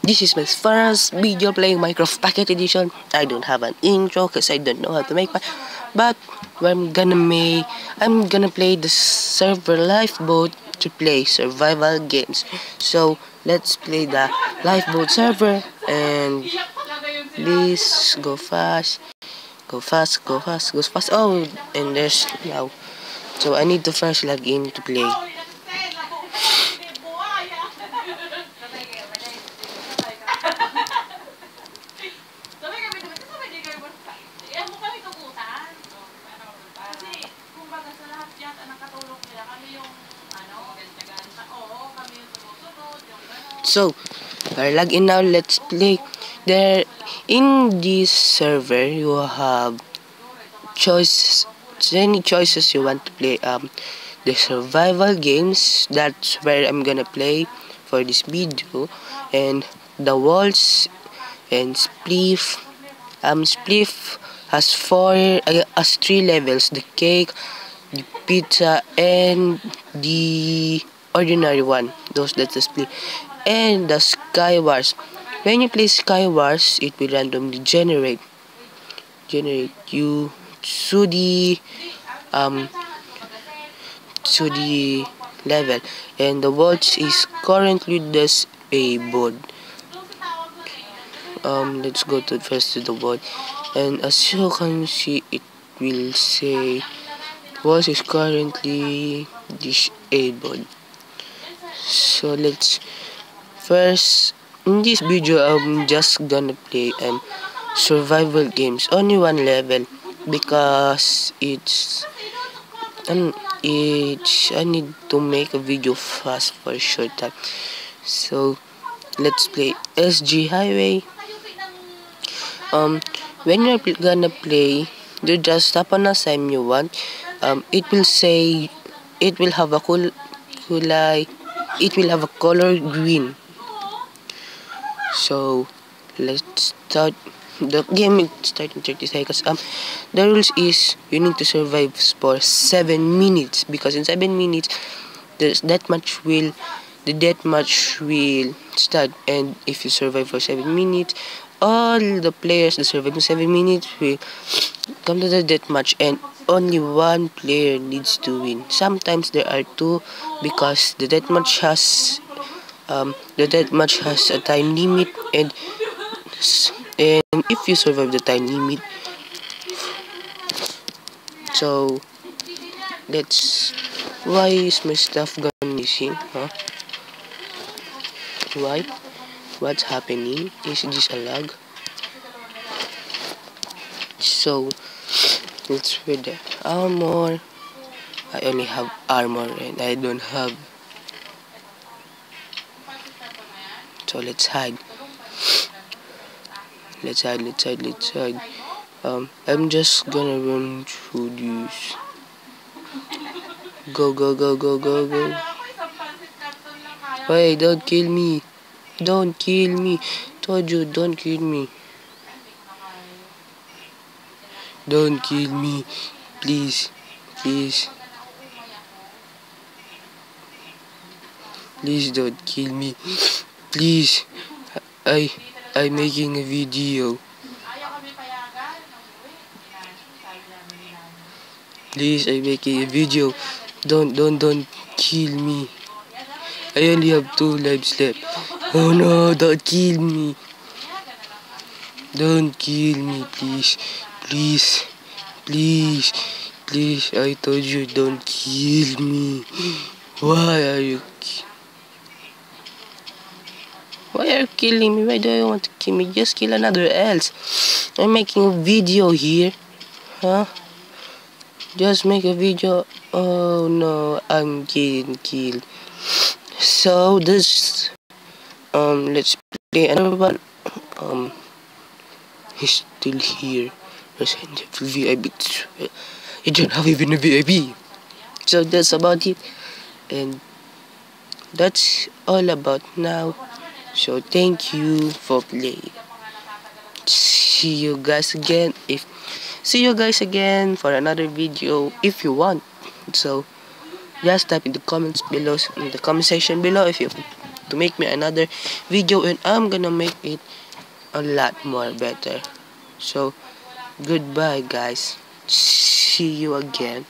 This is my first video playing Minecraft Pocket Edition. I don't have an intro because I don't know how to make one. But I'm gonna play the server lifeboat to play survival games. So let's play the lifeboat server, and please go fast. Go fast, go fast, go fast. Oh, and there's now. So I need to first log in to play. So, log in now, let's play. There, in this server, you have choices, any choices you want to play. The survival games, that's where I'm gonna play for this video. And the walls and spliff. Spliff has has 3 levels: the cake, the pizza, and the ordinary one. That's the split. And the Skywars. When you play Skywars, it will randomly generate you to the level, and the watch is currently disabled. Let's go first to the board, and as you can see, it will say watch is currently disabled. So let's first, in this video, I'm just gonna play survival games, only 1 level, because I need to make a video fast for a short time. So let's play SG Highway. When you're gonna play, you just tap on a sign you want. It will say, it will have a color green. So let's start the game. It start in 30 seconds. The rules is you need to survive for 7 minutes, because in 7 minutes the deathmatch will start, and if you survive for 7 minutes, all the players that survive in 7 minutes will come to the deathmatch, and only 1 player needs to win. Sometimes there are 2, because the deathmatch has a time limit, and if you survive the time limit, so why is my stuff gone missing? Why? What's happening? Is this a lag? So let's read the armor. I only have armor and I don't have. So let's hide. Let's hide. I'm just gonna run through this. Go. Wait, don't kill me. Don't kill me. Told you, don't kill me. Don't kill me. Please. Please don't kill me. Please. I'm making a video. Please, I'm making a video. Don't kill me. I only have 2 lives left. Oh no, don't kill me. Don't kill me, please. Please, I told you, don't kill me. Why are you killing me? Why do you want to kill me? Just kill another else. I'm making a video here. Just make a video. Oh no, I'm getting killed. So let's play another one. He's still here. Resident Evil VIP. You don't have even a VIP. So that's about it, and that's all about now. So thank you for playing. See you guys again for another video if you want. So just type in the comments below, in the comment section below, if you to make me another video, and I'm gonna make it a lot more better. So goodbye guys, see you again.